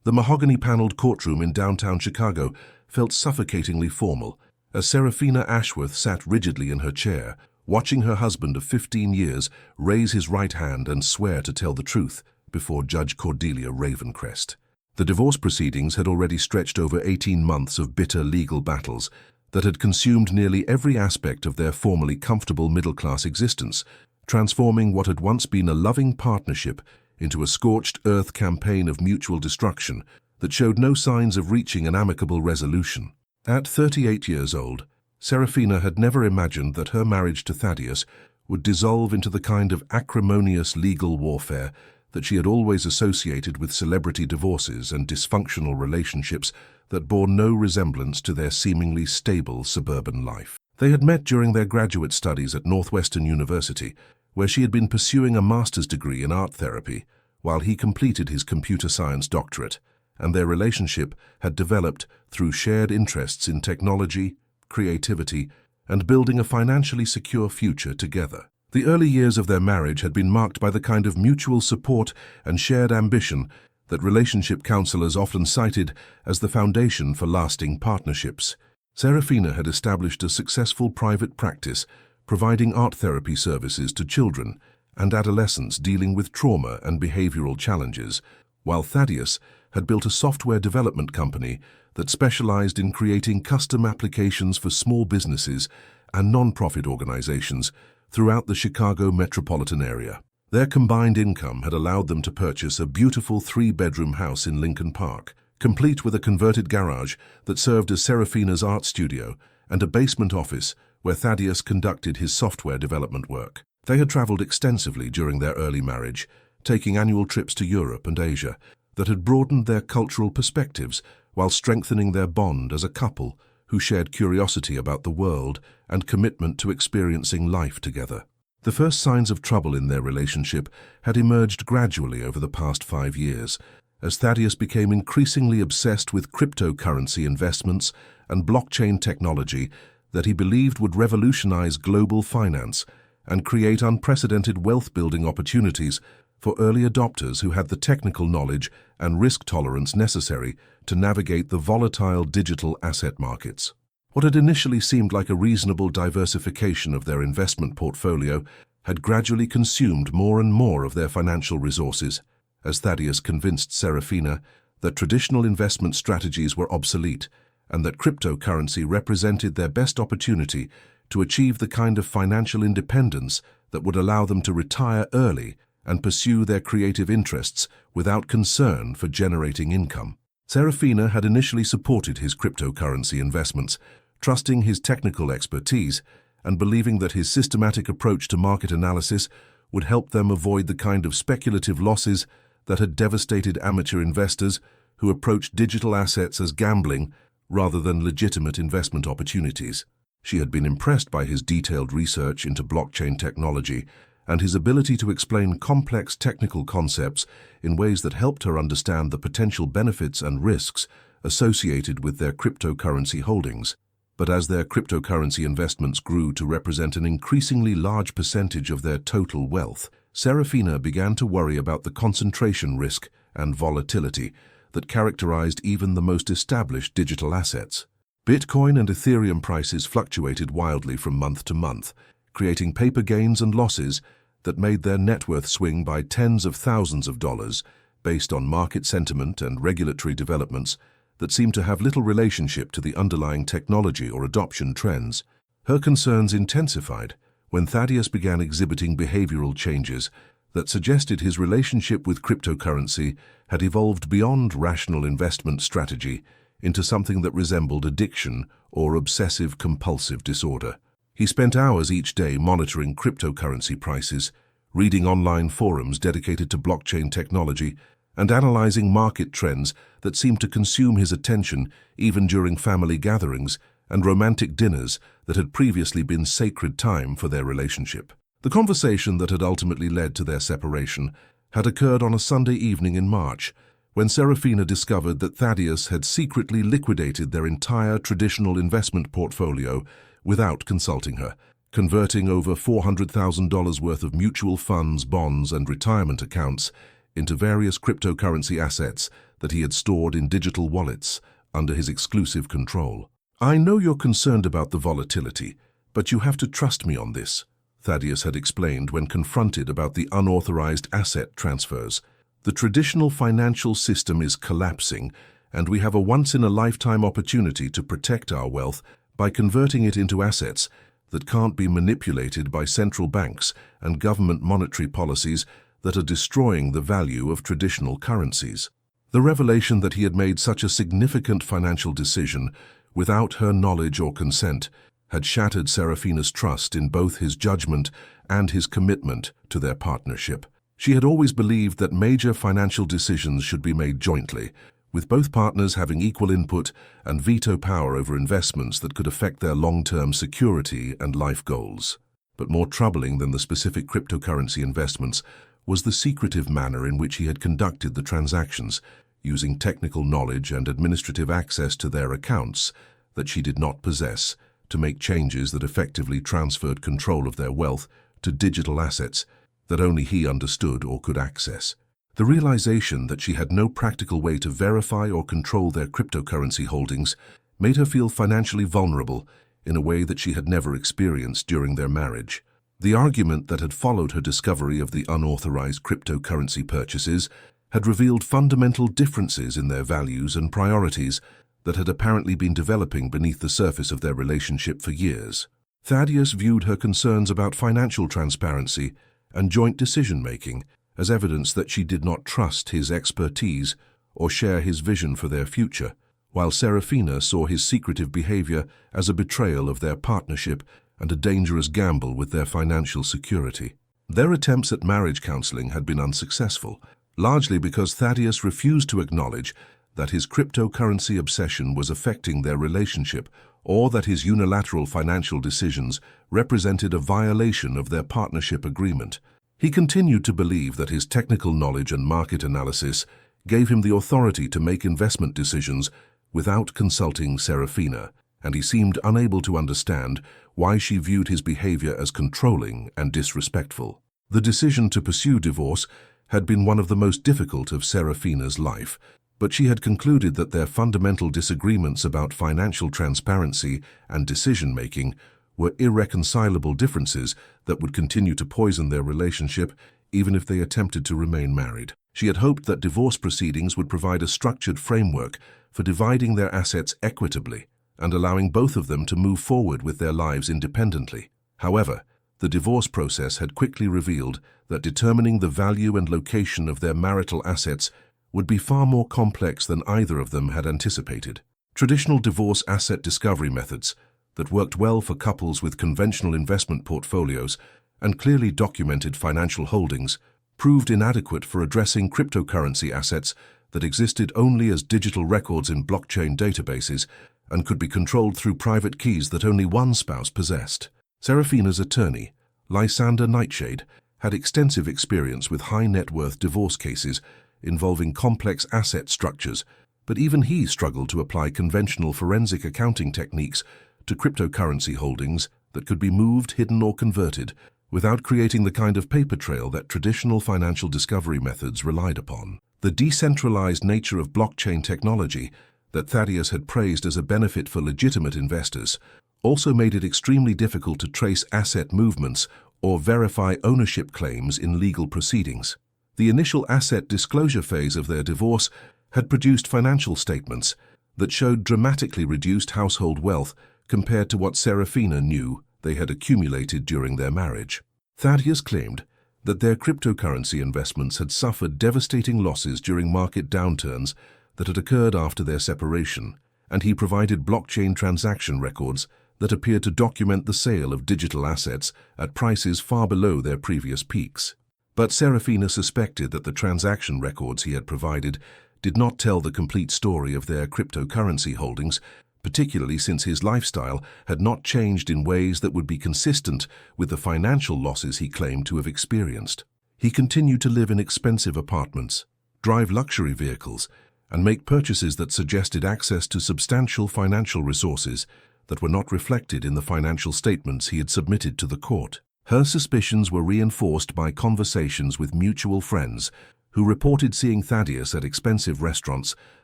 The mahogany-paneled courtroom in downtown Chicago felt suffocatingly formal, as Seraphina Ashworth sat rigidly in her chair, watching her husband of 15 years raise his right hand and swear to tell the truth before Judge Cordelia Ravencrest. The divorce proceedings had already stretched over 18 months of bitter legal battles that had consumed nearly every aspect of their formerly comfortable middle-class existence, transforming what had once been a loving partnership into a scorched earth campaign of mutual destruction that showed no signs of reaching an amicable resolution. At 38 years old, Seraphina had never imagined that her marriage to Thaddeus would dissolve into the kind of acrimonious legal warfare that she had always associated with celebrity divorces and dysfunctional relationships that bore no resemblance to their seemingly stable suburban life. They had met during their graduate studies at Northwestern University, where she had been pursuing a master's degree in art therapy, while he completed his computer science doctorate, and their relationship had developed through shared interests in technology, creativity, and building a financially secure future together. The early years of their marriage had been marked by the kind of mutual support and shared ambition that relationship counselors often cited as the foundation for lasting partnerships. Seraphina had established a successful private practice, providing art therapy services to children and adolescents dealing with trauma and behavioral challenges, while Thaddeus had built a software development company that specialized in creating custom applications for small businesses and non-profit organizations throughout the Chicago metropolitan area. Their combined income had allowed them to purchase a beautiful 3-bedroom house in Lincoln Park, complete with a converted garage that served as Seraphina's art studio and a basement office where Thaddeus conducted his software development work. They had traveled extensively during their early marriage, taking annual trips to Europe and Asia that had broadened their cultural perspectives while strengthening their bond as a couple who shared curiosity about the world and commitment to experiencing life together. The first signs of trouble in their relationship had emerged gradually over the past 5 years, as Thaddeus became increasingly obsessed with cryptocurrency investments and blockchain technology that he believed would revolutionize global finance and create unprecedented wealth-building opportunities for early adopters who had the technical knowledge and risk tolerance necessary to navigate the volatile digital asset markets. What had initially seemed like a reasonable diversification of their investment portfolio had gradually consumed more and more of their financial resources, as Thaddeus convinced Seraphina that traditional investment strategies were obsolete and that cryptocurrency represented their best opportunity to achieve the kind of financial independence that would allow them to retire early and pursue their creative interests without concern for generating income. Seraphina had initially supported his cryptocurrency investments, trusting his technical expertise and believing that his systematic approach to market analysis would help them avoid the kind of speculative losses that had devastated amateur investors who approached digital assets as gambling rather than legitimate investment opportunities. She had been impressed by his detailed research into blockchain technology and his ability to explain complex technical concepts in ways that helped her understand the potential benefits and risks associated with their cryptocurrency holdings. But as their cryptocurrency investments grew to represent an increasingly large percentage of their total wealth, Seraphina began to worry about the concentration risk and volatility that characterized even the most established digital assets. Bitcoin and Ethereum prices fluctuated wildly from month to month, creating paper gains and losses that made their net worth swing by tens of thousands of dollars based on market sentiment and regulatory developments that seemed to have little relationship to the underlying technology or adoption trends. Her concerns intensified when Thaddeus began exhibiting behavioral changes that suggested his relationship with cryptocurrency had evolved beyond rational investment strategy into something that resembled addiction or obsessive-compulsive disorder. He spent hours each day monitoring cryptocurrency prices, reading online forums dedicated to blockchain technology, and analyzing market trends that seemed to consume his attention even during family gatherings and romantic dinners that had previously been sacred time for their relationship. The conversation that had ultimately led to their separation had occurred on a Sunday evening in March, when Seraphina discovered that Thaddeus had secretly liquidated their entire traditional investment portfolio without consulting her, converting over $400,000 worth of mutual funds, bonds, and retirement accounts into various cryptocurrency assets that he had stored in digital wallets under his exclusive control. "I know you're concerned about the volatility, but you have to trust me on this," Thaddeus had explained when confronted about the unauthorized asset transfers. "The traditional financial system is collapsing, and we have a once-in-a-lifetime opportunity to protect our wealth by converting it into assets that can't be manipulated by central banks and government monetary policies that are destroying the value of traditional currencies." The revelation that he had made such a significant financial decision without her knowledge or consent had shattered Seraphina's trust in both his judgment and his commitment to their partnership. She had always believed that major financial decisions should be made jointly, with both partners having equal input and veto power over investments that could affect their long-term security and life goals. But more troubling than the specific cryptocurrency investments was the secretive manner in which he had conducted the transactions, using technical knowledge and administrative access to their accounts that she did not possess to make changes that effectively transferred control of their wealth to digital assets that only he understood or could access. The realization that she had no practical way to verify or control their cryptocurrency holdings made her feel financially vulnerable in a way that she had never experienced during their marriage. The argument that had followed her discovery of the unauthorized cryptocurrency purchases had revealed fundamental differences in their values and priorities that had apparently been developing beneath the surface of their relationship for years. Thaddeus viewed her concerns about financial transparency and joint decision-making as evidence that she did not trust his expertise or share his vision for their future, while Seraphina saw his secretive behavior as a betrayal of their partnership and a dangerous gamble with their financial security. Their attempts at marriage counseling had been unsuccessful, largely because Thaddeus refused to acknowledge that his cryptocurrency obsession was affecting their relationship or that his unilateral financial decisions represented a violation of their partnership agreement. He continued to believe that his technical knowledge and market analysis gave him the authority to make investment decisions without consulting Seraphina, and he seemed unable to understand why she viewed his behavior as controlling and disrespectful. The decision to pursue divorce had been one of the most difficult of Seraphina's life, but she had concluded that their fundamental disagreements about financial transparency and decision-making were irreconcilable differences that would continue to poison their relationship even if they attempted to remain married. She had hoped that divorce proceedings would provide a structured framework for dividing their assets equitably and allowing both of them to move forward with their lives independently. However, the divorce process had quickly revealed that determining the value and location of their marital assets would be far more complex than either of them had anticipated. Traditional divorce asset discovery methods that worked well for couples with conventional investment portfolios and clearly documented financial holdings proved inadequate for addressing cryptocurrency assets that existed only as digital records in blockchain databases and could be controlled through private keys that only one spouse possessed. Seraphina's attorney, Lysander Nightshade, had extensive experience with high-net-worth divorce cases involving complex asset structures, but even he struggled to apply conventional forensic accounting techniques to cryptocurrency holdings that could be moved, hidden, or converted without creating the kind of paper trail that traditional financial discovery methods relied upon. The decentralized nature of blockchain technology that Thaddeus had praised as a benefit for legitimate investors also made it extremely difficult to trace asset movements or verify ownership claims in legal proceedings. The initial asset disclosure phase of their divorce had produced financial statements that showed dramatically reduced household wealth compared to what Seraphina knew they had accumulated during their marriage. Thaddeus claimed that their cryptocurrency investments had suffered devastating losses during market downturns that had occurred after their separation, and he provided blockchain transaction records that appeared to document the sale of digital assets at prices far below their previous peaks. But Seraphina suspected that the transaction records he had provided did not tell the complete story of their cryptocurrency holdings, particularly since his lifestyle had not changed in ways that would be consistent with the financial losses he claimed to have experienced. He continued to live in expensive apartments, drive luxury vehicles, and make purchases that suggested access to substantial financial resources that were not reflected in the financial statements he had submitted to the court. Her suspicions were reinforced by conversations with mutual friends who reported seeing Thaddeus at expensive restaurants,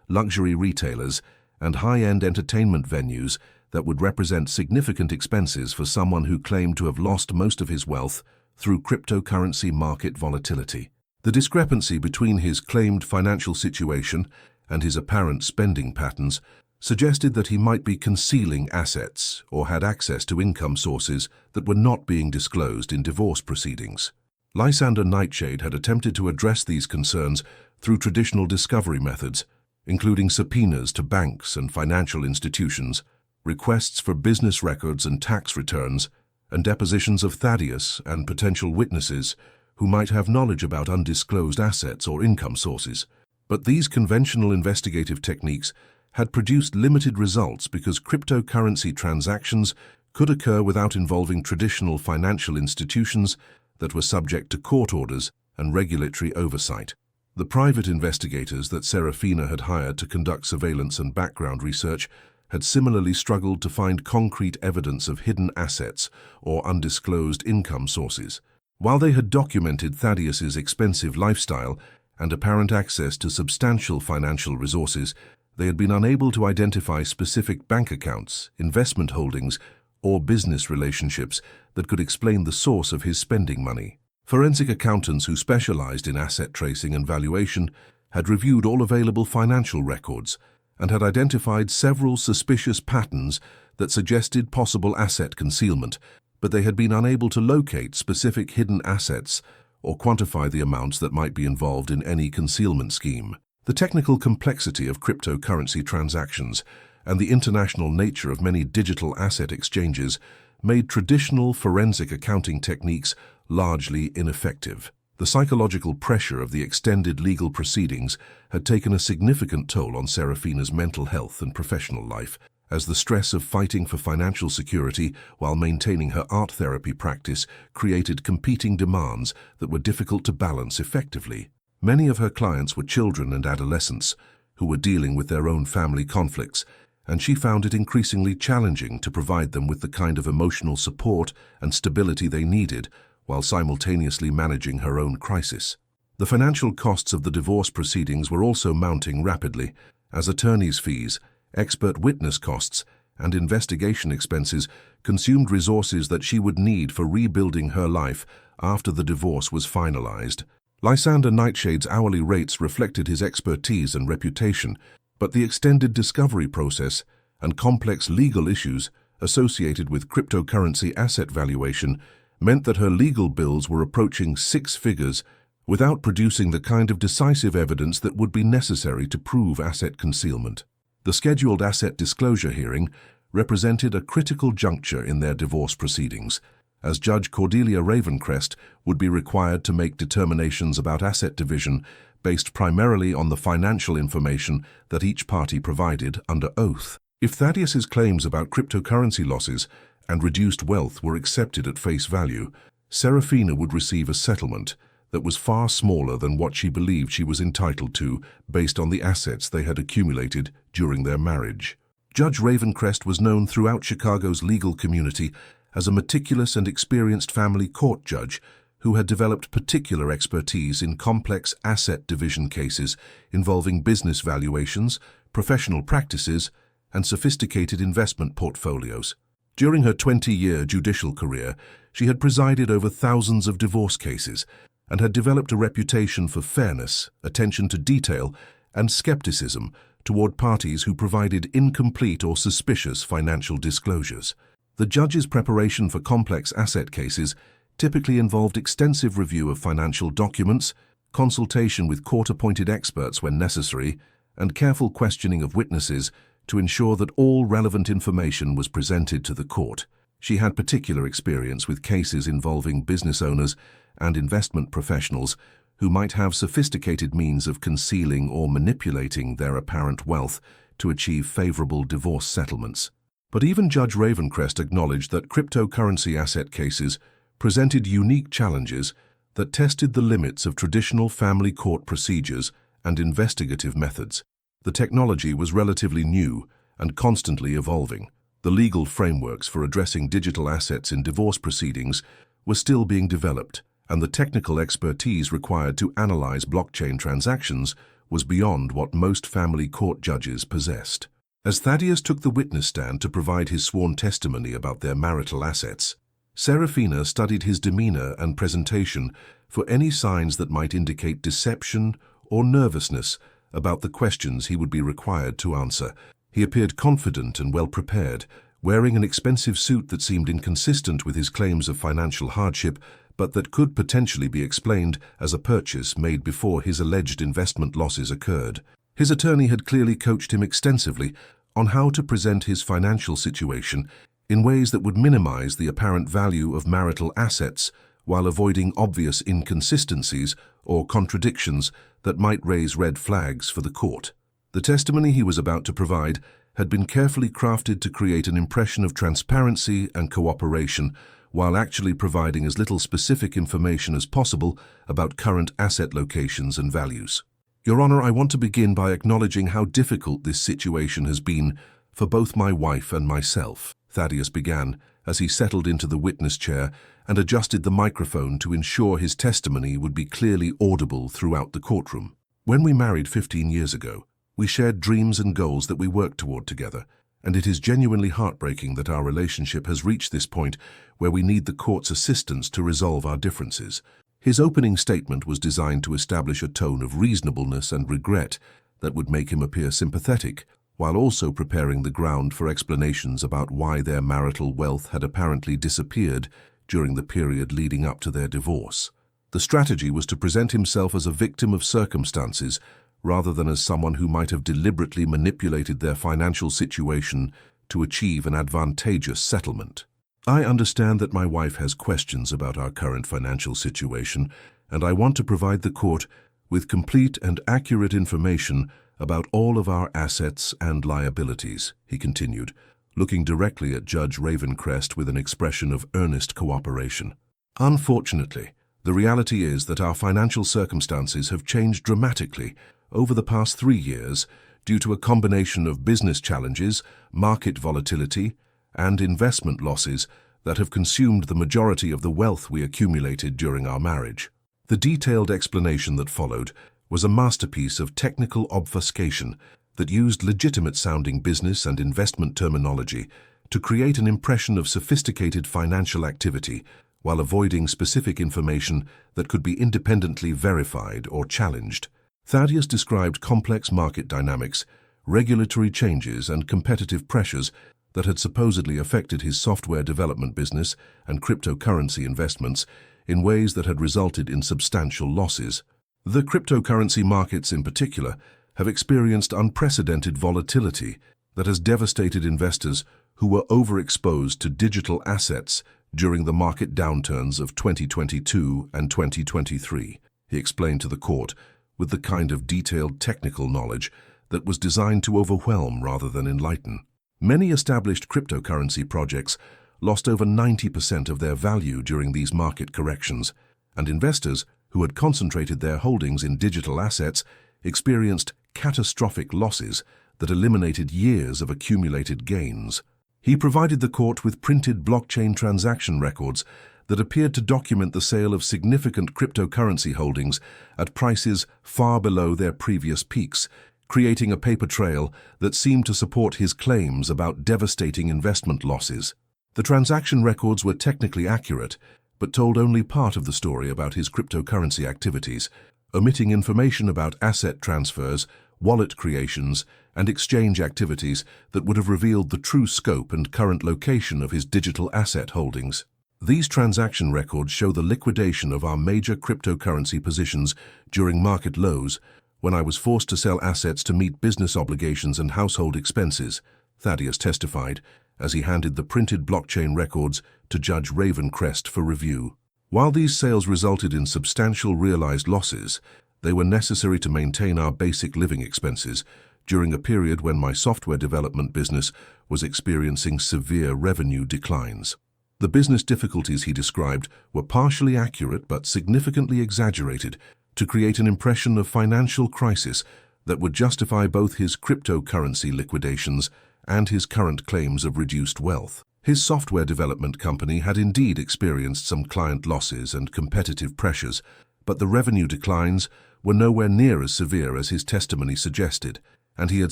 luxury retailers, and high-end entertainment venues that would represent significant expenses for someone who claimed to have lost most of his wealth through cryptocurrency market volatility. The discrepancy between his claimed financial situation and his apparent spending patterns suggested that he might be concealing assets or had access to income sources that were not being disclosed in divorce proceedings. Lysander Nightshade had attempted to address these concerns through traditional discovery methods, including subpoenas to banks and financial institutions, requests for business records and tax returns, and depositions of Thaddeus and potential witnesses who might have knowledge about undisclosed assets or income sources. But these conventional investigative techniques had produced limited results because cryptocurrency transactions could occur without involving traditional financial institutions that were subject to court orders and regulatory oversight. The private investigators that Seraphina had hired to conduct surveillance and background research had similarly struggled to find concrete evidence of hidden assets or undisclosed income sources. While they had documented Thaddeus's expensive lifestyle and apparent access to substantial financial resources, they had been unable to identify specific bank accounts, investment holdings, or business relationships that could explain the source of his spending money. Forensic accountants who specialized in asset tracing and valuation had reviewed all available financial records and had identified several suspicious patterns that suggested possible asset concealment, but they had been unable to locate specific hidden assets or quantify the amounts that might be involved in any concealment scheme. The technical complexity of cryptocurrency transactions and the international nature of many digital asset exchanges made traditional forensic accounting techniques largely ineffective. The psychological pressure of the extended legal proceedings had taken a significant toll on Seraphina's mental health and professional life, as the stress of fighting for financial security while maintaining her art therapy practice created competing demands that were difficult to balance effectively. Many of her clients were children and adolescents who were dealing with their own family conflicts, and she found it increasingly challenging to provide them with the kind of emotional support and stability they needed while simultaneously managing her own crisis. The financial costs of the divorce proceedings were also mounting rapidly, as attorneys' fees, expert witness costs, and investigation expenses consumed resources that she would need for rebuilding her life after the divorce was finalized. Lysander Nightshade's hourly rates reflected his expertise and reputation, but the extended discovery process and complex legal issues associated with cryptocurrency asset valuation meant that her legal bills were approaching 6 figures without producing the kind of decisive evidence that would be necessary to prove asset concealment. The scheduled asset disclosure hearing represented a critical juncture in their divorce proceedings, as Judge Cordelia Ravencrest would be required to make determinations about asset division based primarily on the financial information that each party provided under oath. If Thaddeus's claims about cryptocurrency losses and reduced wealth were accepted at face value, Seraphina would receive a settlement that was far smaller than what she believed she was entitled to based on the assets they had accumulated during their marriage. Judge Ravencrest was known throughout Chicago's legal community as a meticulous and experienced family court judge who had developed particular expertise in complex asset division cases involving business valuations, professional practices, and sophisticated investment portfolios. During her 20-year judicial career, she had presided over thousands of divorce cases and had developed a reputation for fairness, attention to detail, and skepticism toward parties who provided incomplete or suspicious financial disclosures. The judge's preparation for complex asset cases typically involved extensive review of financial documents, consultation with court-appointed experts when necessary, and careful questioning of witnesses to ensure that all relevant information was presented to the court. She had particular experience with cases involving business owners and investment professionals who might have sophisticated means of concealing or manipulating their apparent wealth to achieve favorable divorce settlements. But even Judge Ravencrest acknowledged that cryptocurrency asset cases presented unique challenges that tested the limits of traditional family court procedures and investigative methods. The technology was relatively new and constantly evolving. The legal frameworks for addressing digital assets in divorce proceedings were still being developed, and the technical expertise required to analyze blockchain transactions was beyond what most family court judges possessed. As Thaddeus took the witness stand to provide his sworn testimony about their marital assets, Seraphina studied his demeanor and presentation for any signs that might indicate deception or nervousness about the questions he would be required to answer. He appeared confident and well-prepared, wearing an expensive suit that seemed inconsistent with his claims of financial hardship, but that could potentially be explained as a purchase made before his alleged investment losses occurred. His attorney had clearly coached him extensively on how to present his financial situation in ways that would minimize the apparent value of marital assets while avoiding obvious inconsistencies or contradictions that might raise red flags for the court. The testimony he was about to provide had been carefully crafted to create an impression of transparency and cooperation, while actually providing as little specific information as possible about current asset locations and values. Your Honor, I want to begin by acknowledging how difficult this situation has been for both my wife and myself, Thaddeus began, as he settled into the witness chair and adjusted the microphone to ensure his testimony would be clearly audible throughout the courtroom. When we married 15 years ago, we shared dreams and goals that we worked toward together, and it is genuinely heartbreaking that our relationship has reached this point where we need the court's assistance to resolve our differences. His opening statement was designed to establish a tone of reasonableness and regret that would make him appear sympathetic, while also preparing the ground for explanations about why their marital wealth had apparently disappeared during the period leading up to their divorce. The strategy was to present himself as a victim of circumstances rather than as someone who might have deliberately manipulated their financial situation to achieve an advantageous settlement. I understand that my wife has questions about our current financial situation, and I want to provide the court with complete and accurate information about all of our assets and liabilities, he continued, looking directly at Judge Ravencrest with an expression of earnest cooperation. Unfortunately, the reality is that our financial circumstances have changed dramatically over the past 3 years due to a combination of business challenges, market volatility, and investment losses that have consumed the majority of the wealth we accumulated during our marriage. The detailed explanation that followed was a masterpiece of technical obfuscation that used legitimate-sounding business and investment terminology to create an impression of sophisticated financial activity while avoiding specific information that could be independently verified or challenged. Thaddeus described complex market dynamics, regulatory changes, and competitive pressures that had supposedly affected his software development business and cryptocurrency investments in ways that had resulted in substantial losses. The cryptocurrency markets in particular have experienced unprecedented volatility that has devastated investors who were overexposed to digital assets during the market downturns of 2022 and 2023, he explained to the court with the kind of detailed technical knowledge that was designed to overwhelm rather than enlighten. Many established cryptocurrency projects lost over 90% of their value during these market corrections, and investors who had concentrated their holdings in digital assets experienced catastrophic losses that eliminated years of accumulated gains. He provided the court with printed blockchain transaction records that appeared to document the sale of significant cryptocurrency holdings at prices far below their previous peaks, creating a paper trail that seemed to support his claims about devastating investment losses. The transaction records were technically accurate, but told only part of the story about his cryptocurrency activities, omitting information about asset transfers, wallet creations, and exchange activities that would have revealed the true scope and current location of his digital asset holdings. These transaction records show the liquidation of our major cryptocurrency positions during market lows, when I was forced to sell assets to meet business obligations and household expenses, Thaddeus testified, as he handed the printed blockchain records to Judge Ravencrest for review. While these sales resulted in substantial realized losses, they were necessary to maintain our basic living expenses during a period when my software development business was experiencing severe revenue declines. The business difficulties he described were partially accurate but significantly exaggerated to create an impression of financial crisis that would justify both his cryptocurrency liquidations and his current claims of reduced wealth. His software development company had indeed experienced some client losses and competitive pressures, but the revenue declines were nowhere near as severe as his testimony suggested, and he had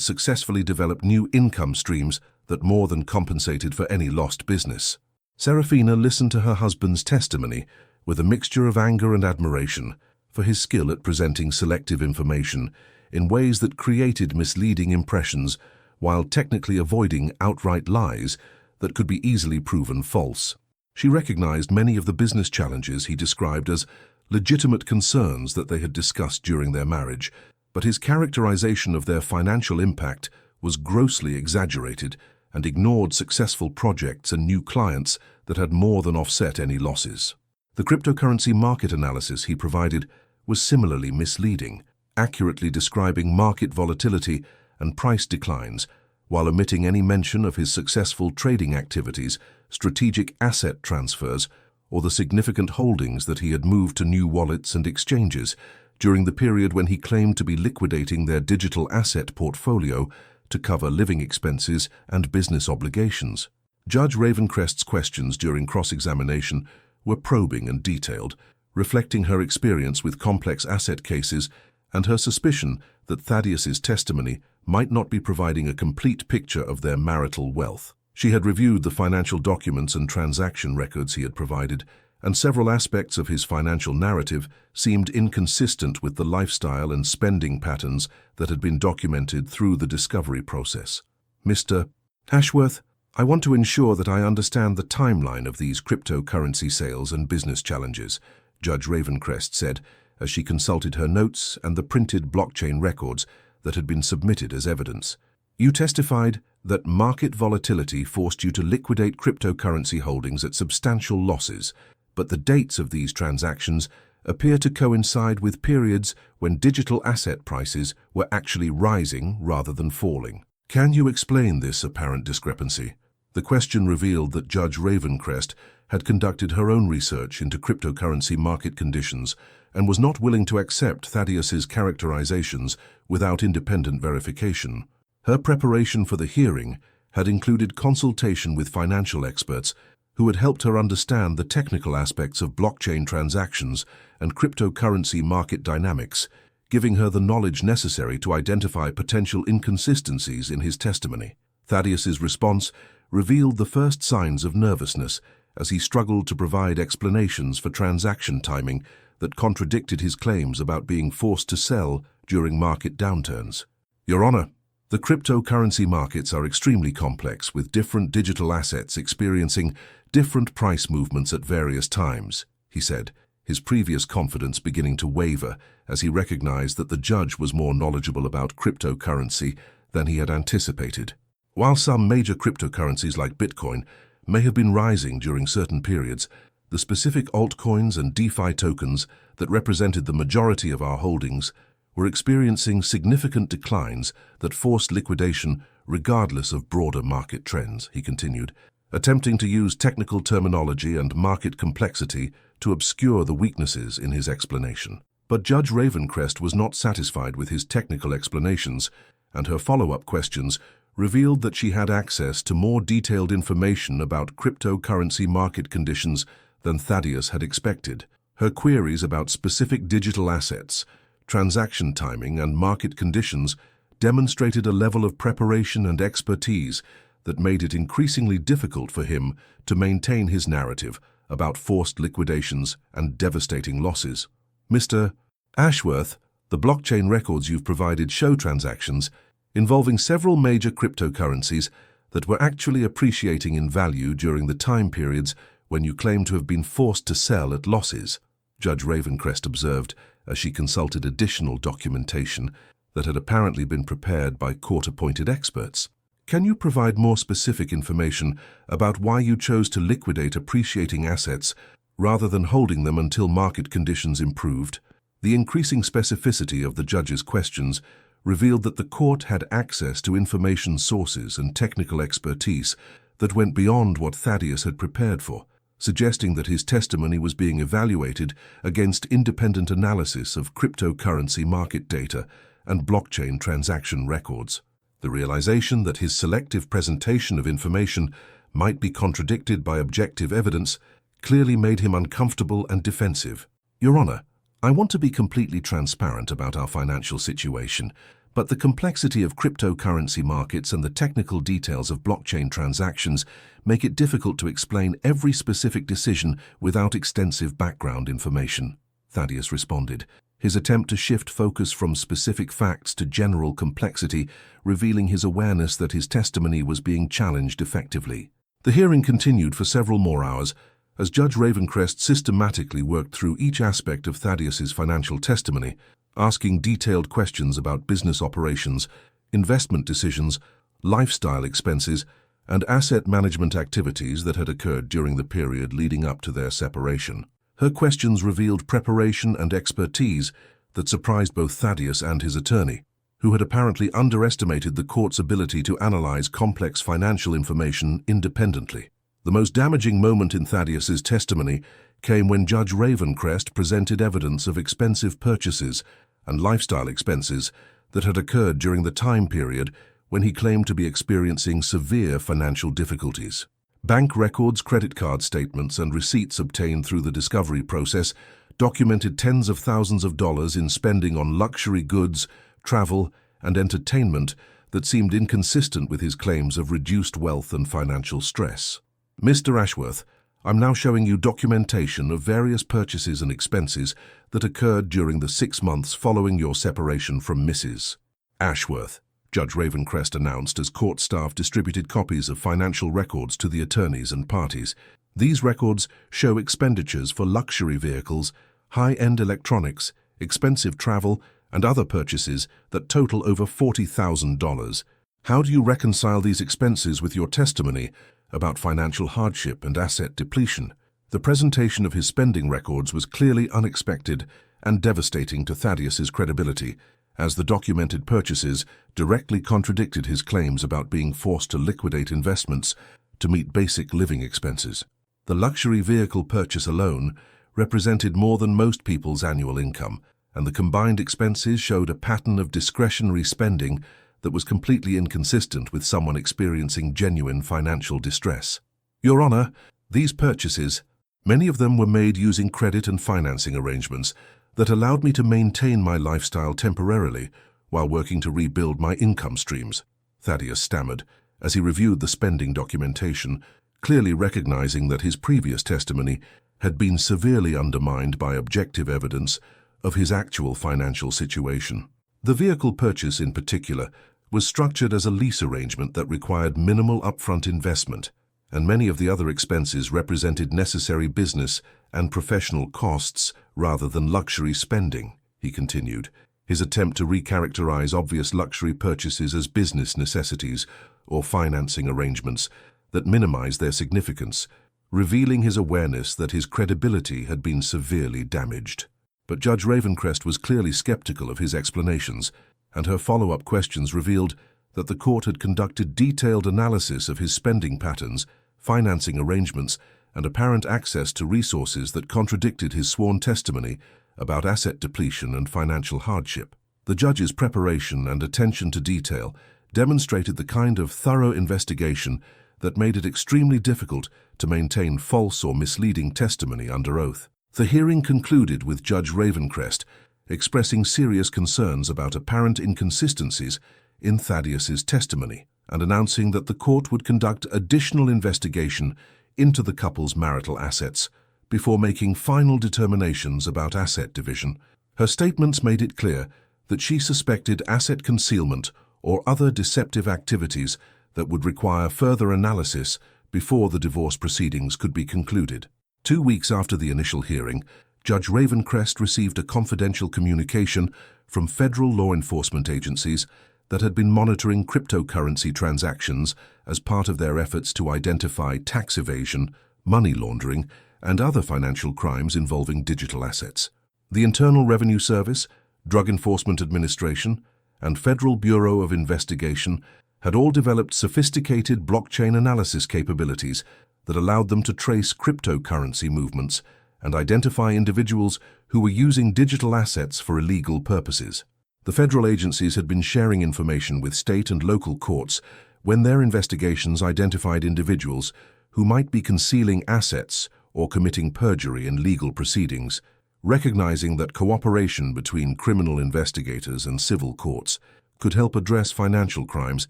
successfully developed new income streams that more than compensated for any lost business. Seraphina listened to her husband's testimony with a mixture of anger and admiration for his skill at presenting selective information in ways that created misleading impressions while technically avoiding outright lies that could be easily proven false. She recognized many of the business challenges he described as legitimate concerns that they had discussed during their marriage, but his characterization of their financial impact was grossly exaggerated and ignored successful projects and new clients that had more than offset any losses. The cryptocurrency market analysis he provided was similarly misleading, accurately describing market volatility and price declines, while omitting any mention of his successful trading activities, strategic asset transfers, or the significant holdings that he had moved to new wallets and exchanges during the period when he claimed to be liquidating their digital asset portfolio to cover living expenses and business obligations. Judge Ravencrest's questions during cross-examination were probing and detailed, reflecting her experience with complex asset cases and her suspicion that Thaddeus's testimony might not be providing a complete picture of their marital wealth. She had reviewed the financial documents and transaction records he had provided, and several aspects of his financial narrative seemed inconsistent with the lifestyle and spending patterns that had been documented through the discovery process. "Mr. Ashworth, I want to ensure that I understand the timeline of these cryptocurrency sales and business challenges," Judge Ravencrest said, as she consulted her notes and the printed blockchain records that had been submitted as evidence. "You testified that market volatility forced you to liquidate cryptocurrency holdings at substantial losses, but the dates of these transactions appear to coincide with periods when digital asset prices were actually rising rather than falling. Can you explain this apparent discrepancy?" The question revealed that Judge Ravencrest had conducted her own research into cryptocurrency market conditions and was not willing to accept Thaddeus's characterizations without independent verification. Her preparation for the hearing had included consultation with financial experts who had helped her understand the technical aspects of blockchain transactions and cryptocurrency market dynamics, giving her the knowledge necessary to identify potential inconsistencies in his testimony. Thaddeus's response revealed the first signs of nervousness as he struggled to provide explanations for transaction timing that contradicted his claims about being forced to sell during market downturns. "Your Honor, the cryptocurrency markets are extremely complex, with different digital assets experiencing different price movements at various times," he said, his previous confidence beginning to waver as he recognized that the judge was more knowledgeable about cryptocurrency than he had anticipated. While some major cryptocurrencies like Bitcoin may have been rising during certain periods, the specific altcoins and DeFi tokens that represented the majority of our holdings were experiencing significant declines that forced liquidation regardless of broader market trends, he continued, attempting to use technical terminology and market complexity to obscure the weaknesses in his explanation. But Judge Ravencrest was not satisfied with his technical explanations, and her follow-up questions revealed that she had access to more detailed information about cryptocurrency market conditions than Thaddeus had expected. Her queries about specific digital assets, transaction timing, and market conditions demonstrated a level of preparation and expertise that made it increasingly difficult for him to maintain his narrative about forced liquidations and devastating losses. "Mr. Ashworth, the blockchain records you've provided show transactions involving several major cryptocurrencies that were actually appreciating in value during the time periods when you claim to have been forced to sell at losses," Judge Ravencrest observed as she consulted additional documentation that had apparently been prepared by court-appointed experts. "Can you provide more specific information about why you chose to liquidate appreciating assets rather than holding them until market conditions improved?" The increasing specificity of the judge's questions revealed that the court had access to information sources and technical expertise that went beyond what Thaddeus had prepared for, suggesting that his testimony was being evaluated against independent analysis of cryptocurrency market data and blockchain transaction records. The realization that his selective presentation of information might be contradicted by objective evidence clearly made him uncomfortable and defensive. Your Honor, I want to be completely transparent about our financial situation, but the complexity of cryptocurrency markets and the technical details of blockchain transactions make it difficult to explain every specific decision without extensive background information, Thaddeus responded, his attempt to shift focus from specific facts to general complexity, revealing his awareness that his testimony was being challenged effectively. The hearing continued for several more hours, as Judge Ravencrest systematically worked through each aspect of Thaddeus's financial testimony, asking detailed questions about business operations, investment decisions, lifestyle expenses, and asset management activities that had occurred during the period leading up to their separation. Her questions revealed preparation and expertise that surprised both Thaddeus and his attorney, who had apparently underestimated the court's ability to analyze complex financial information independently. The most damaging moment in Thaddeus's testimony came when Judge Ravencrest presented evidence of expensive purchases and lifestyle expenses that had occurred during the time period when he claimed to be experiencing severe financial difficulties. Bank records, credit card statements, and receipts obtained through the discovery process documented tens of thousands of dollars in spending on luxury goods, travel, and entertainment that seemed inconsistent with his claims of reduced wealth and financial stress. Mr. Ashworth, I'm now showing you documentation of various purchases and expenses that occurred during the 6 months following your separation from Mrs. Ashworth, Judge Ravencrest announced as court staff distributed copies of financial records to the attorneys and parties. These records show expenditures for luxury vehicles, high-end electronics, expensive travel, and other purchases that total over $40,000. How do you reconcile these expenses with your testimony about financial hardship and asset depletion? The presentation of his spending records was clearly unexpected and devastating to Thaddeus's credibility, as the documented purchases directly contradicted his claims about being forced to liquidate investments to meet basic living expenses. The luxury vehicle purchase alone represented more than most people's annual income, and the combined expenses showed a pattern of discretionary spending that was completely inconsistent with someone experiencing genuine financial distress. Your Honor, these purchases, many of them were made using credit and financing arrangements that allowed me to maintain my lifestyle temporarily while working to rebuild my income streams, Thaddeus stammered as he reviewed the spending documentation, clearly recognizing that his previous testimony had been severely undermined by objective evidence of his actual financial situation. The vehicle purchase in particular was structured as a lease arrangement that required minimal upfront investment, and many of the other expenses represented necessary business and professional costs rather than luxury spending, he continued, his attempt to recharacterize obvious luxury purchases as business necessities or financing arrangements that minimize their significance, revealing his awareness that his credibility had been severely damaged. But Judge Ravencrest was clearly skeptical of his explanations, and her follow-up questions revealed that the court had conducted detailed analysis of his spending patterns, financing arrangements, and apparent access to resources that contradicted his sworn testimony about asset depletion and financial hardship. The judge's preparation and attention to detail demonstrated the kind of thorough investigation that made it extremely difficult to maintain false or misleading testimony under oath. The hearing concluded with Judge Ravencrest expressing serious concerns about apparent inconsistencies in Thaddeus's testimony and announcing that the court would conduct additional investigation into the couple's marital assets before making final determinations about asset division. Her statements made it clear that she suspected asset concealment or other deceptive activities that would require further analysis before the divorce proceedings could be concluded. 2 weeks after the initial hearing, Judge Ravencrest received a confidential communication from federal law enforcement agencies that had been monitoring cryptocurrency transactions as part of their efforts to identify tax evasion, money laundering, and other financial crimes involving digital assets. The Internal Revenue Service, Drug Enforcement Administration, and Federal Bureau of Investigation had all developed sophisticated blockchain analysis capabilities that allowed them to trace cryptocurrency movements and identify individuals who were using digital assets for illegal purposes. The federal agencies had been sharing information with state and local courts, when their investigations identified individuals who might be concealing assets or committing perjury in legal proceedings, recognizing that cooperation between criminal investigators and civil courts could help address financial crimes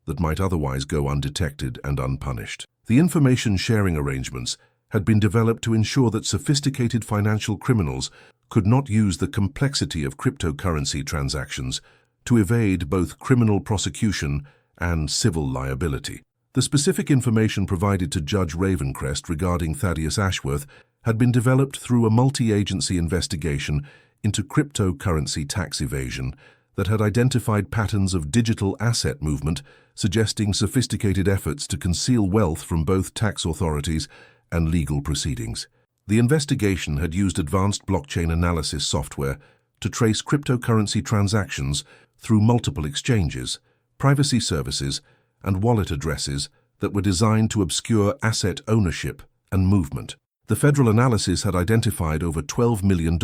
that might otherwise go undetected and unpunished. The information sharing arrangements had been developed to ensure that sophisticated financial criminals could not use the complexity of cryptocurrency transactions to evade both criminal prosecution and civil liability. The specific information provided to Judge Ravencrest regarding Thaddeus Ashworth had been developed through a multi-agency investigation into cryptocurrency tax evasion that had identified patterns of digital asset movement, suggesting sophisticated efforts to conceal wealth from both tax authorities and legal proceedings. The investigation had used advanced blockchain analysis software to trace cryptocurrency transactions through multiple exchanges, privacy services, and wallet addresses that were designed to obscure asset ownership and movement. The federal analysis had identified over $12 million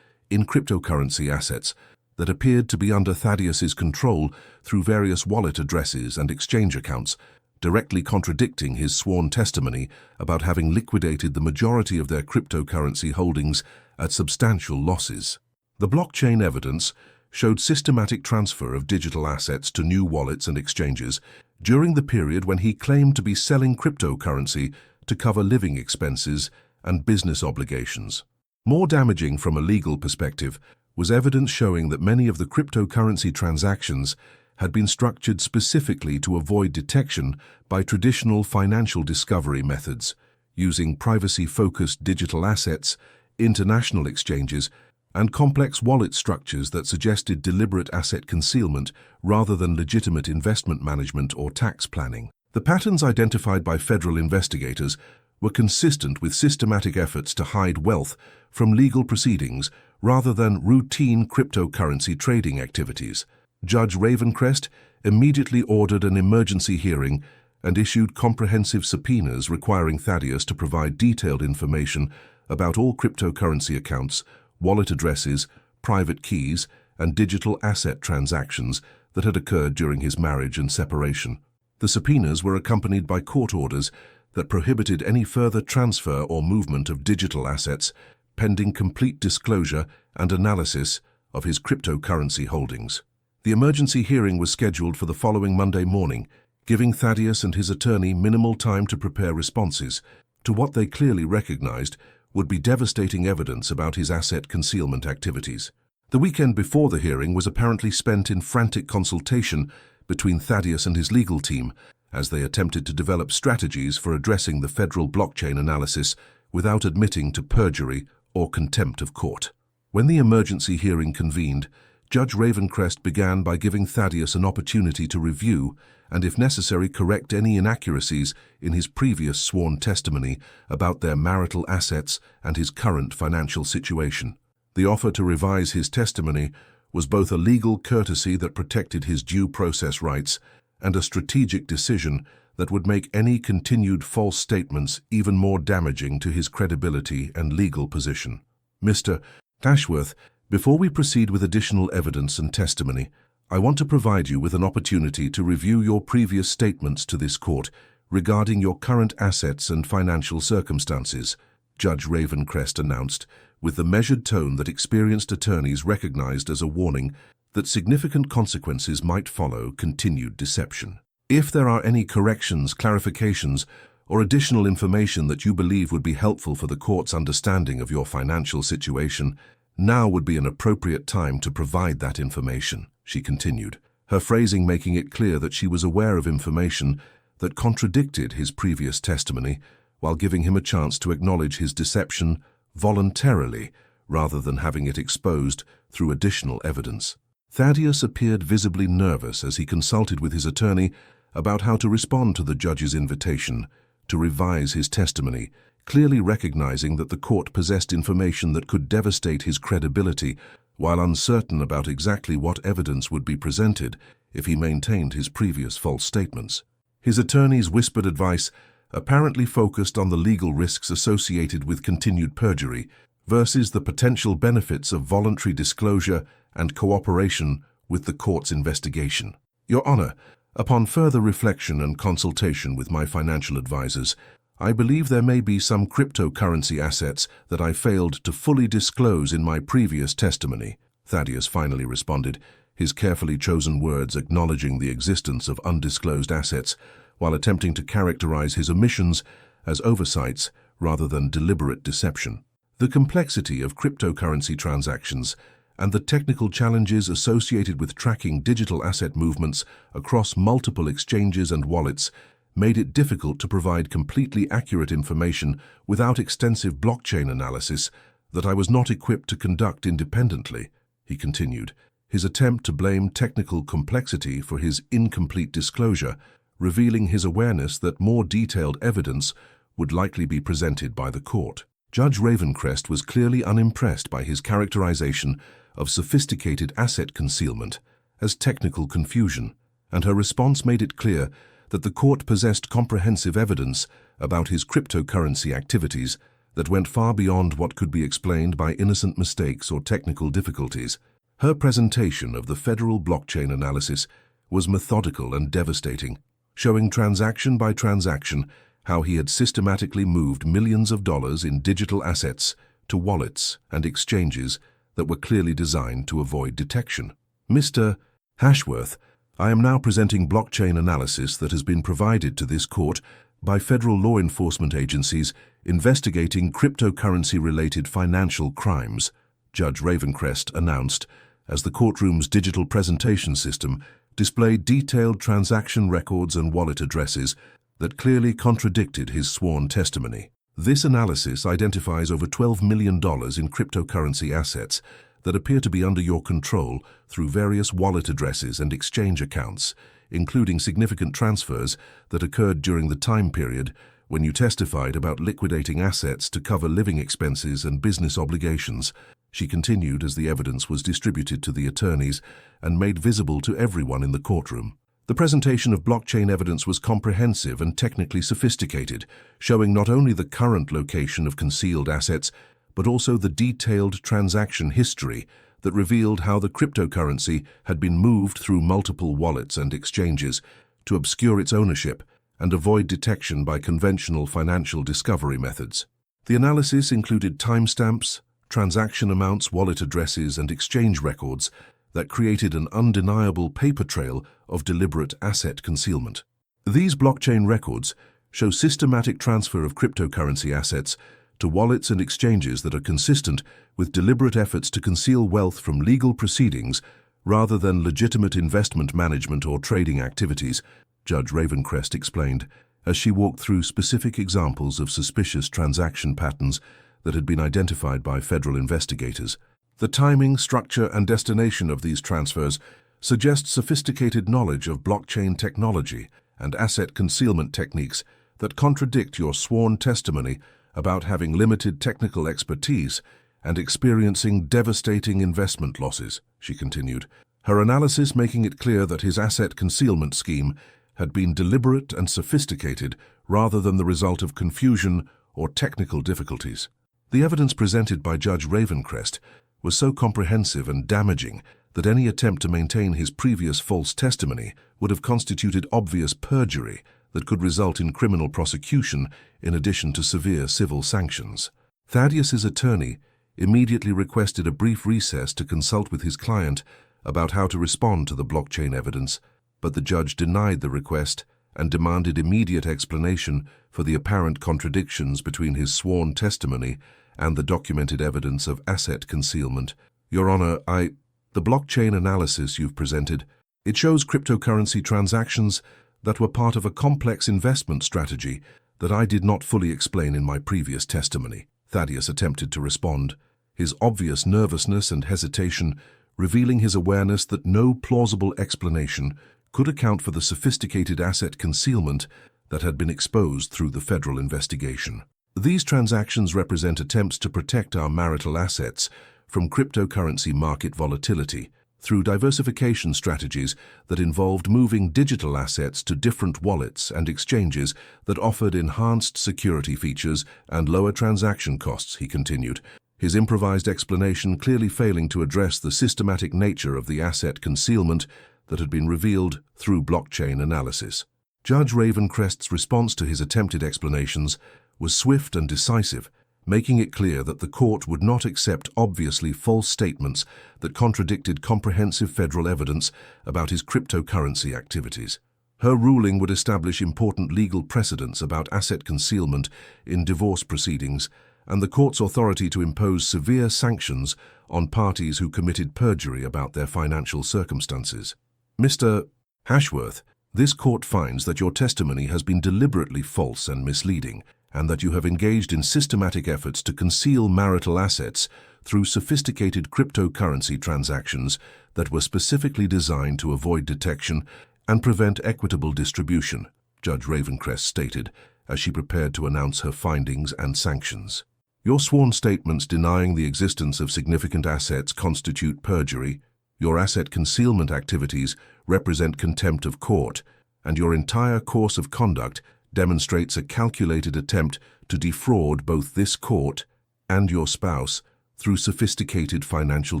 in cryptocurrency assets that appeared to be under Thaddeus's control through various wallet addresses and exchange accounts, directly contradicting his sworn testimony about having liquidated the majority of their cryptocurrency holdings at substantial losses. The blockchain evidence showed systematic transfer of digital assets to new wallets and exchanges during the period when he claimed to be selling cryptocurrency to cover living expenses and business obligations. More damaging from a legal perspective was evidence showing that many of the cryptocurrency transactions had been structured specifically to avoid detection by traditional financial discovery methods, using privacy-focused digital assets, international exchanges, and complex wallet structures that suggested deliberate asset concealment rather than legitimate investment management or tax planning. The patterns identified by federal investigators were consistent with systematic efforts to hide wealth from legal proceedings rather than routine cryptocurrency trading activities. Judge Ravencrest immediately ordered an emergency hearing and issued comprehensive subpoenas requiring Thaddeus to provide detailed information about all cryptocurrency accounts, wallet addresses, private keys, and digital asset transactions that had occurred during his marriage and separation. The subpoenas were accompanied by court orders that prohibited any further transfer or movement of digital assets pending complete disclosure and analysis of his cryptocurrency holdings. The emergency hearing was scheduled for the following Monday morning, giving Thaddeus and his attorney minimal time to prepare responses to what they clearly recognized would be devastating evidence about his asset concealment activities. The weekend before the hearing was apparently spent in frantic consultation between Thaddeus and his legal team as they attempted to develop strategies for addressing the federal blockchain analysis without admitting to perjury or contempt of court. When the emergency hearing convened, Judge Ravencrest began by giving Thaddeus an opportunity to review and, if necessary, correct any inaccuracies in his previous sworn testimony about their marital assets and his current financial situation. The offer to revise his testimony was both a legal courtesy that protected his due process rights and a strategic decision that would make any continued false statements even more damaging to his credibility and legal position. Mr. Ashworth, before we proceed with additional evidence and testimony, I want to provide you with an opportunity to review your previous statements to this court regarding your current assets and financial circumstances, Judge Ravencrest announced, with the measured tone that experienced attorneys recognized as a warning that significant consequences might follow continued deception. If there are any corrections, clarifications, or additional information that you believe would be helpful for the court's understanding of your financial situation, now would be an appropriate time to provide that information, she continued, her phrasing making it clear that she was aware of information that contradicted his previous testimony while giving him a chance to acknowledge his deception voluntarily rather than having it exposed through additional evidence. Thaddeus appeared visibly nervous as he consulted with his attorney about how to respond to the judge's invitation to revise his testimony, clearly recognizing that the court possessed information that could devastate his credibility, while uncertain about exactly what evidence would be presented if he maintained his previous false statements. His attorney's whispered advice apparently focused on the legal risks associated with continued perjury versus the potential benefits of voluntary disclosure and cooperation with the court's investigation. Your Honor, Upon further reflection and consultation with my financial advisors, I believe there may be some cryptocurrency assets that I failed to fully disclose in my previous testimony, Thaddeus finally responded, his carefully chosen words acknowledging the existence of undisclosed assets, while attempting to characterize his omissions as oversights rather than deliberate deception. The complexity of cryptocurrency transactions and the technical challenges associated with tracking digital asset movements across multiple exchanges and wallets made it difficult to provide completely accurate information without extensive blockchain analysis that I was not equipped to conduct independently, he continued, his attempt to blame technical complexity for his incomplete disclosure, revealing his awareness that more detailed evidence would likely be presented by the court. Judge Ravencrest was clearly unimpressed by his characterization of sophisticated asset concealment as technical confusion, and her response made it clear that the court possessed comprehensive evidence about his cryptocurrency activities that went far beyond what could be explained by innocent mistakes or technical difficulties. Her presentation of the federal blockchain analysis was methodical and devastating, showing transaction by transaction how he had systematically moved millions of dollars in digital assets to wallets and exchanges that were clearly designed to avoid detection. Mr. Ashworth, I am now presenting blockchain analysis that has been provided to this court by federal law enforcement agencies investigating cryptocurrency-related financial crimes, Judge Ravencrest announced, as the courtroom's digital presentation system displayed detailed transaction records and wallet addresses that clearly contradicted his sworn testimony. This analysis identifies over $12 million in cryptocurrency assets that appear to be under your control through various wallet addresses and exchange accounts, including significant transfers that occurred during the time period when you testified about liquidating assets to cover living expenses and business obligations, she continued as the evidence was distributed to the attorneys and made visible to everyone in the courtroom. The presentation of blockchain evidence was comprehensive and technically sophisticated, showing not only the current location of concealed assets, but also the detailed transaction history that revealed how the cryptocurrency had been moved through multiple wallets and exchanges to obscure its ownership and avoid detection by conventional financial discovery methods. The analysis included timestamps, transaction amounts, wallet addresses, and exchange records that created an undeniable paper trail of deliberate asset concealment. These blockchain records show systematic transfer of cryptocurrency assets to wallets and exchanges that are consistent with deliberate efforts to conceal wealth from legal proceedings rather than legitimate investment management or trading activities, Judge Ravencrest explained, as she walked through specific examples of suspicious transaction patterns that had been identified by federal investigators. The timing, structure, and destination of these transfers suggest sophisticated knowledge of blockchain technology and asset concealment techniques that contradict your sworn testimony about having limited technical expertise and experiencing devastating investment losses, she continued, her analysis making it clear that his asset concealment scheme had been deliberate and sophisticated rather than the result of confusion or technical difficulties. The evidence presented by Judge Ravencrest was so comprehensive and damaging that any attempt to maintain his previous false testimony would have constituted obvious perjury that could result in criminal prosecution in addition to severe civil sanctions. Thaddeus's attorney immediately requested a brief recess to consult with his client about how to respond to the blockchain evidence, but the judge denied the request and demanded immediate explanation for the apparent contradictions between his sworn testimony and the documented evidence of asset concealment. Your Honor, the blockchain analysis you've presented, it shows cryptocurrency transactions that were part of a complex investment strategy that I did not fully explain in my previous testimony. Thaddeus attempted to respond, his obvious nervousness and hesitation revealing his awareness that no plausible explanation could account for the sophisticated asset concealment that had been exposed through the federal investigation. These transactions represent attempts to protect our marital assets from cryptocurrency market volatility through diversification strategies that involved moving digital assets to different wallets and exchanges that offered enhanced security features and lower transaction costs, he continued, his improvised explanation clearly failing to address the systematic nature of the asset concealment that had been revealed through blockchain analysis. Judge Ravencrest's response to his attempted explanations was swift and decisive, making it clear that the court would not accept obviously false statements that contradicted comprehensive federal evidence about his cryptocurrency activities. Her ruling would establish important legal precedents about asset concealment in divorce proceedings and the court's authority to impose severe sanctions on parties who committed perjury about their financial circumstances. Mr. Ashworth, this court finds that your testimony has been deliberately false and misleading, and that you have engaged in systematic efforts to conceal marital assets through sophisticated cryptocurrency transactions that were specifically designed to avoid detection and prevent equitable distribution, Judge Ravencrest stated as she prepared to announce her findings and sanctions. Your sworn statements denying the existence of significant assets constitute perjury, your asset concealment activities represent contempt of court, and your entire course of conduct demonstrates a calculated attempt to defraud both this court and your spouse through sophisticated financial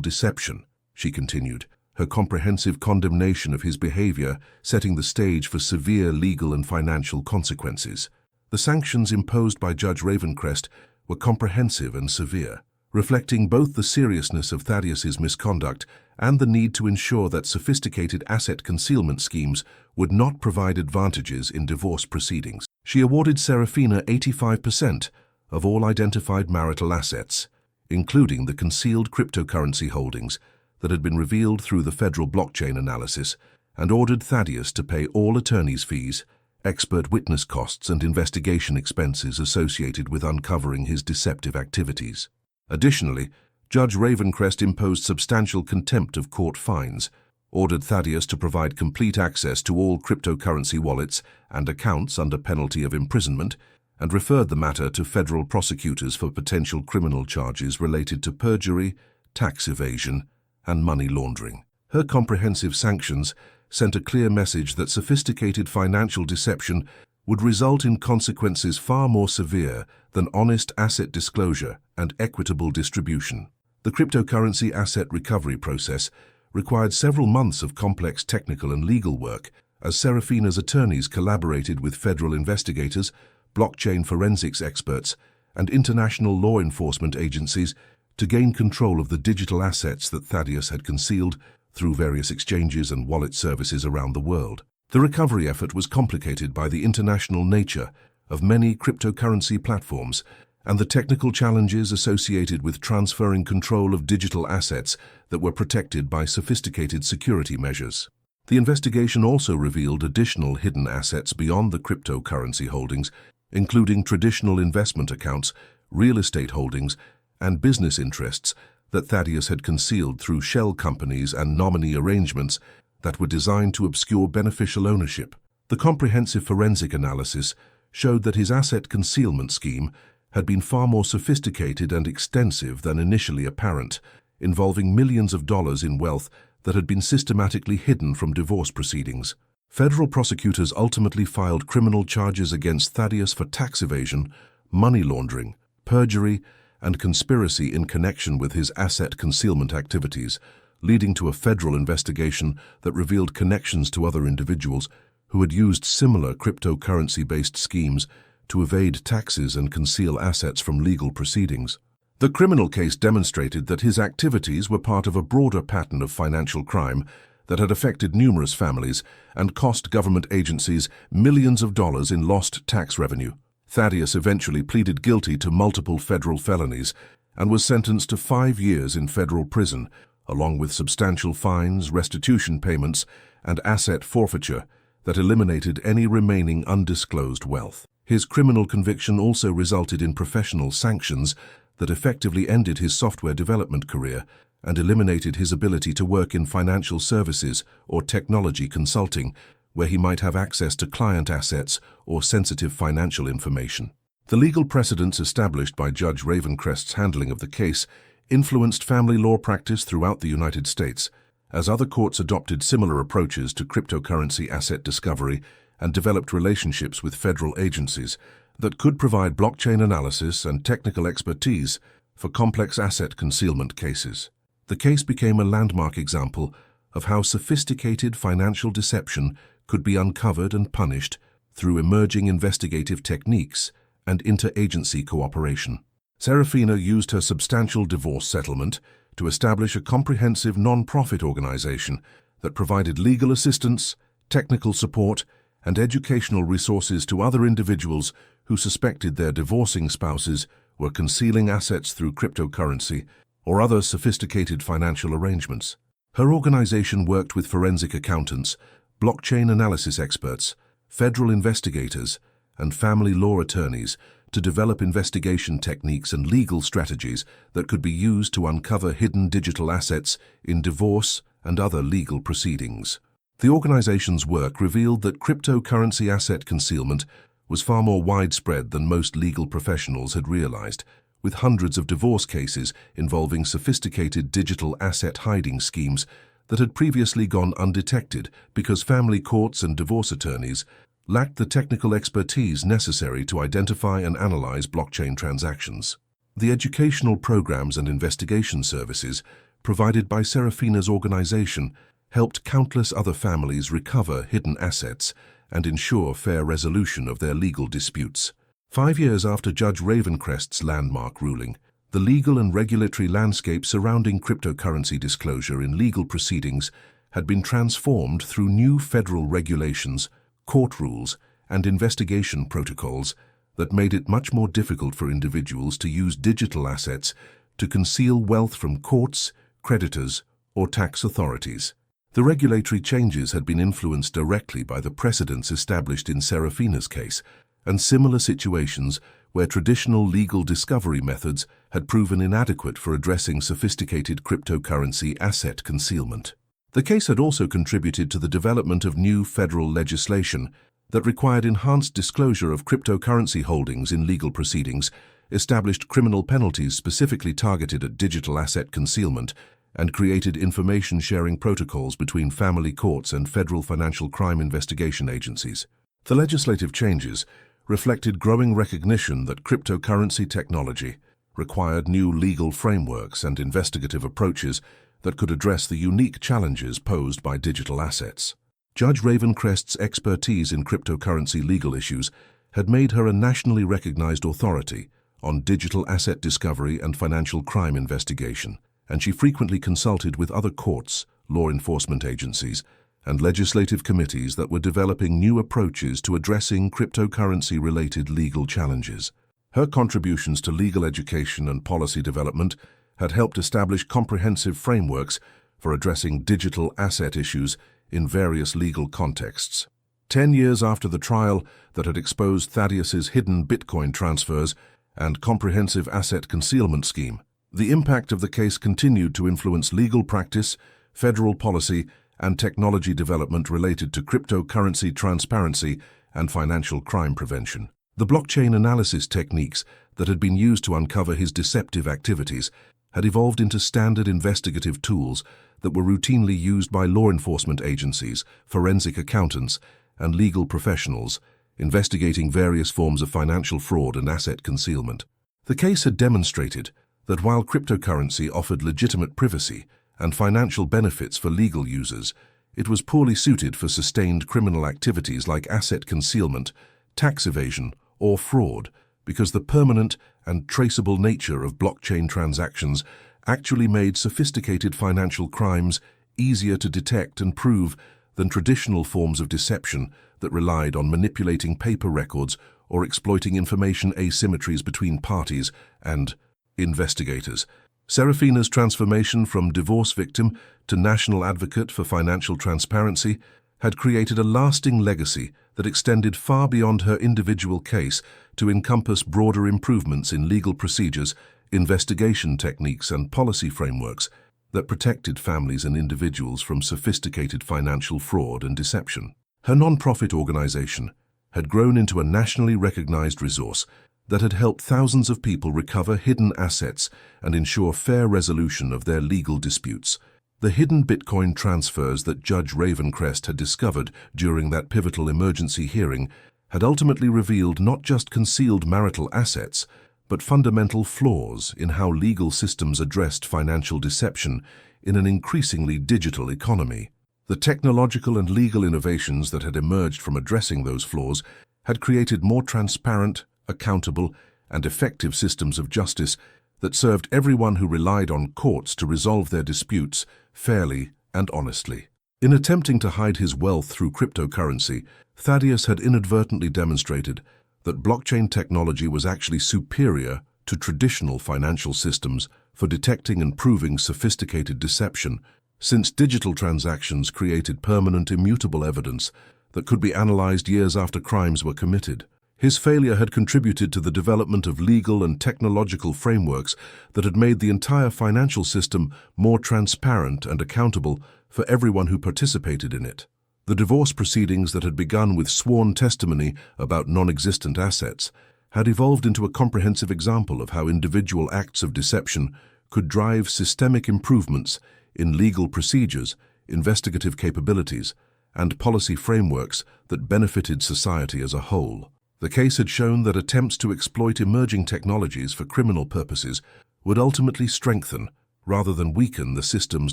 deception, she continued, her comprehensive condemnation of his behavior setting the stage for severe legal and financial consequences. The sanctions imposed by Judge Ravencrest were comprehensive and severe, reflecting both the seriousness of Thaddeus's misconduct and the need to ensure that sophisticated asset concealment schemes would not provide advantages in divorce proceedings. She awarded Seraphina 85% of all identified marital assets, including the concealed cryptocurrency holdings that had been revealed through the federal blockchain analysis, and ordered Thaddeus to pay all attorney's fees, expert witness costs, and investigation expenses associated with uncovering his deceptive activities. Additionally, Judge Ravencrest imposed substantial contempt of court fines, ordered Thaddeus to provide complete access to all cryptocurrency wallets and accounts under penalty of imprisonment, and referred the matter to federal prosecutors for potential criminal charges related to perjury, tax evasion, and money laundering. Her comprehensive sanctions sent a clear message that sophisticated financial deception would result in consequences far more severe than honest asset disclosure and equitable distribution. The cryptocurrency asset recovery process required several months of complex technical and legal work as Seraphina's attorneys collaborated with federal investigators, blockchain forensics experts, and international law enforcement agencies to gain control of the digital assets that Thaddeus had concealed through various exchanges and wallet services around the world. The recovery effort was complicated by the international nature of many cryptocurrency platforms and the technical challenges associated with transferring control of digital assets that were protected by sophisticated security measures. The investigation also revealed additional hidden assets beyond the cryptocurrency holdings, including traditional investment accounts, real estate holdings, and business interests that Thaddeus had concealed through shell companies and nominee arrangements that were designed to obscure beneficial ownership. The comprehensive forensic analysis showed that his asset concealment scheme had been far more sophisticated and extensive than initially apparent, involving millions of dollars in wealth that had been systematically hidden from divorce proceedings. Federal prosecutors ultimately filed criminal charges against Thaddeus for tax evasion, money laundering, perjury, and conspiracy in connection with his asset concealment activities, leading to a federal investigation that revealed connections to other individuals who had used similar cryptocurrency-based schemes to evade taxes and conceal assets from legal proceedings. The criminal case demonstrated that his activities were part of a broader pattern of financial crime that had affected numerous families and cost government agencies millions of dollars in lost tax revenue. Thaddeus eventually pleaded guilty to multiple federal felonies and was sentenced to 5 years in federal prison, along with substantial fines, restitution payments, and asset forfeiture that eliminated any remaining undisclosed wealth. His criminal conviction also resulted in professional sanctions that effectively ended his software development career and eliminated his ability to work in financial services or technology consulting, where he might have access to client assets or sensitive financial information. The legal precedents established by Judge Ravencrest's handling of the case influenced family law practice throughout the United States, as other courts adopted similar approaches to cryptocurrency asset discovery and developed relationships with federal agencies that could provide blockchain analysis and technical expertise for complex asset concealment cases. The case became a landmark example of how sophisticated financial deception could be uncovered and punished through emerging investigative techniques and interagency cooperation. Seraphina used her substantial divorce settlement to establish a comprehensive non-profit organization that provided legal assistance, technical support, and educational resources to other individuals who suspected their divorcing spouses were concealing assets through cryptocurrency or other sophisticated financial arrangements. Her organization worked with forensic accountants, blockchain analysis experts, federal investigators, and family law attorneys to develop investigation techniques and legal strategies that could be used to uncover hidden digital assets in divorce and other legal proceedings. The organization's work revealed that cryptocurrency asset concealment was far more widespread than most legal professionals had realized, with hundreds of divorce cases involving sophisticated digital asset hiding schemes that had previously gone undetected because family courts and divorce attorneys lacked the technical expertise necessary to identify and analyze blockchain transactions. The educational programs and investigation services provided by Seraphina's organization helped countless other families recover hidden assets and ensure fair resolution of their legal disputes. 5 years after Judge Ravencrest's landmark ruling, the legal and regulatory landscape surrounding cryptocurrency disclosure in legal proceedings had been transformed through new federal regulations, court rules, and investigation protocols that made it much more difficult for individuals to use digital assets to conceal wealth from courts, creditors, or tax authorities. The regulatory changes had been influenced directly by the precedents established in Seraphina's case and similar situations where traditional legal discovery methods had proven inadequate for addressing sophisticated cryptocurrency asset concealment. The case had also contributed to the development of new federal legislation that required enhanced disclosure of cryptocurrency holdings in legal proceedings, established criminal penalties specifically targeted at digital asset concealment, and created information-sharing protocols between family courts and federal financial crime investigation agencies. The legislative changes reflected growing recognition that cryptocurrency technology required new legal frameworks and investigative approaches that could address the unique challenges posed by digital assets. Judge Ravencrest's expertise in cryptocurrency legal issues had made her a nationally recognized authority on digital asset discovery and financial crime investigation, and she frequently consulted with other courts, law enforcement agencies, and legislative committees that were developing new approaches to addressing cryptocurrency-related legal challenges. Her contributions to legal education and policy development had helped establish comprehensive frameworks for addressing digital asset issues in various legal contexts. 10 years after the trial that had exposed Thaddeus's hidden Bitcoin transfers and comprehensive asset concealment scheme, the impact of the case continued to influence legal practice, federal policy, and technology development related to cryptocurrency transparency and financial crime prevention. The blockchain analysis techniques that had been used to uncover his deceptive activities had evolved into standard investigative tools that were routinely used by law enforcement agencies, forensic accountants, and legal professionals investigating various forms of financial fraud and asset concealment. The case had demonstrated that while cryptocurrency offered legitimate privacy and financial benefits for legal users, it was poorly suited for sustained criminal activities like asset concealment, tax evasion, or fraud, because the permanent and traceable nature of blockchain transactions actually made sophisticated financial crimes easier to detect and prove than traditional forms of deception that relied on manipulating paper records or exploiting information asymmetries between parties and investigators. Seraphina's transformation from divorce victim to national advocate for financial transparency had created a lasting legacy that extended far beyond her individual case to encompass broader improvements in legal procedures, investigation techniques, and policy frameworks that protected families and individuals from sophisticated financial fraud and deception. Her non-profit organization had grown into a nationally recognized resource that had helped thousands of people recover hidden assets and ensure fair resolution of their legal disputes. The hidden Bitcoin transfers that Judge Ravencrest had discovered during that pivotal emergency hearing had ultimately revealed not just concealed marital assets, but fundamental flaws in how legal systems addressed financial deception in an increasingly digital economy. The technological and legal innovations that had emerged from addressing those flaws had created more transparent, accountable, and effective systems of justice that served everyone who relied on courts to resolve their disputes fairly and honestly. In attempting to hide his wealth through cryptocurrency, Thaddeus had inadvertently demonstrated that blockchain technology was actually superior to traditional financial systems for detecting and proving sophisticated deception, since digital transactions created permanent, immutable evidence that could be analyzed years after crimes were committed. His failure had contributed to the development of legal and technological frameworks that had made the entire financial system more transparent and accountable for everyone who participated in it. The divorce proceedings that had begun with sworn testimony about non-existent assets had evolved into a comprehensive example of how individual acts of deception could drive systemic improvements in legal procedures, investigative capabilities, and policy frameworks that benefited society as a whole. The case had shown that attempts to exploit emerging technologies for criminal purposes would ultimately strengthen, rather than weaken, the systems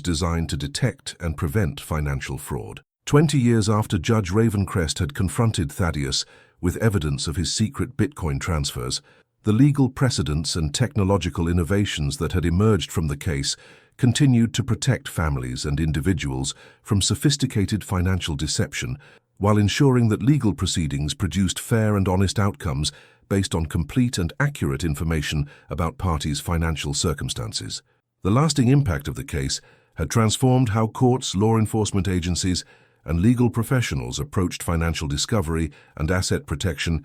designed to detect and prevent financial fraud. 20 years after Judge Ravencrest had confronted Thaddeus with evidence of his secret Bitcoin transfers, the legal precedents and technological innovations that had emerged from the case continued to protect families and individuals from sophisticated financial deception, while ensuring that legal proceedings produced fair and honest outcomes based on complete and accurate information about parties' financial circumstances. The lasting impact of the case had transformed how courts, law enforcement agencies, and legal professionals approached financial discovery and asset protection